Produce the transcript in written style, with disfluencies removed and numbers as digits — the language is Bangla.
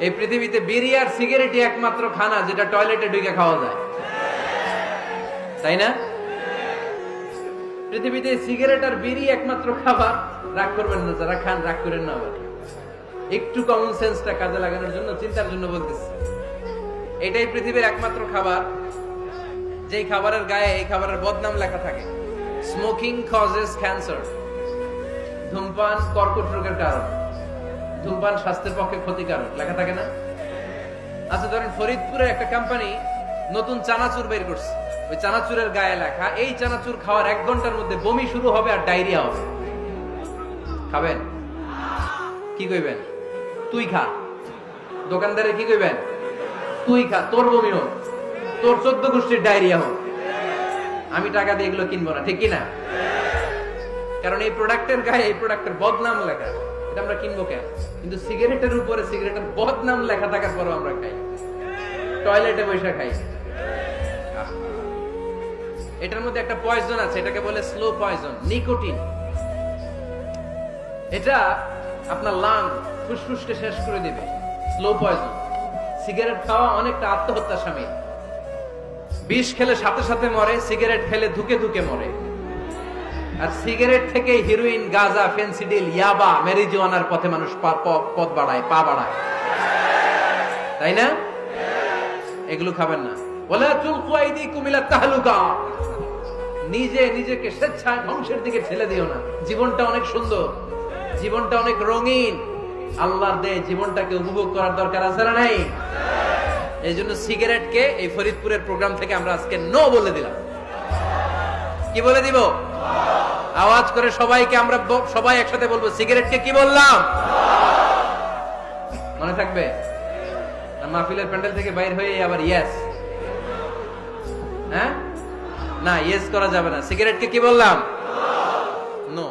এই পৃথিবীতে বিড়ি আর সিগারেটই একমাত্র খানা যেটা টয়লেটে ঢুকে খাওয়া যায়, তাই না? পৃথিবীতে সিগারেট আর বিড়ি একমাত্র খাবার। রাগ করবেন না যারা খান, রাগ করেন না। আবার একটু কমন সেন্সটা কাজে লাগানোর জন্য, চিন্তার জন্য বলতেছি। এটাই পৃথিবীর একমাত্র খাবার যেই খাবারের গায়ে এই খাবারের বদনাম লেখা থাকে, স্মোকিং কজেস ক্যান্সার। ধূমপান কর্কট রোগের কারণ, ধূমপান স্বাস্থ্যের পক্ষে ক্ষতিকারক লেখা থাকে না? আচ্ছা ধরেন ফরিদপুরে একটা কোম্পানি নতুন চানাচুর বের করছে, ওই চানাচুরের গায়ে লেখা এই চানাচুর খাওয়ার 1 ঘন্টার মধ্যে বমি শুরু হবে আর ডায়রিয়া হবে। খাবেন? কি কইবেন? তুই খা। দোকানদারে কি কইবেন? তুই খা, তোর বমি হোক, তোর 14 গোষ্ঠীর ডায়রিয়া হোক, আমি টাকা দিয়ে এগুলো কিনবো না, ঠিক কি না? কারণ এই প্রোডাক্টের গায়ে এই প্রোডাক্টের বদনাম লেখা, এটা আমরা কিনবো কেন? কিন্তু সিগারেটের উপরে সিগারেটের বদনাম লেখা থাকার পরও আমরা খাই, টয়লেটে বসে খাই। এটার মধ্যে একটা পয়জন আছে, এটাকে বলে স্লো পয়জন, নিকোটিন। এটা আপনার লাং, ফুসফুসকে শেষ করে দিবে। Slow poison. সিগারেট খাওয়া অনেকটা আত্মহত্যার শামিল। বিষ খেলে সাথে সাথে মরে, সিগারেট খেলে ধুকে ধুকে মরে। আর সিগারেট থেকে হিরোইন, গাঁজা, ফেন্সিডিল, ইয়াবা, ম্যারিজুয়ানার পথে মানুষ পথ বাড়ায়, পা বাড়ায়, তাই না? এগুলো খাবেন না। ওয়ালা তুলকু আইদিকুম ইলা তাহলুকা। নিজে নিজেকে স্বেচ্ছায় ধ্বংসের দিকে ঠেলে দিও না। জীবনটা অনেক সুন্দর, জীবনটা অনেক রঙিন। আল্লাহর দেয় জীবনটাকে উপভোগ করার দরকার আছে না নাই? এই জন্য সিগারেটকে এই ফরিদপুরের প্রোগ্রাম থেকে আমরা আজকে নো বলে দিলাম। কি বলে দিব? আওয়াজ করে সবাইকে আমরা সবাই একসাথে বলবো, সিগারেটকে কি বললাম? মনে থাকবে? মাহফিলের প্যান্ডেল থেকে বাইর হয়ে আবার ইয়েস, হ্যাঁ না, ইয়েস করা যাবে না। সিগারেটকে কি বললাম? নো।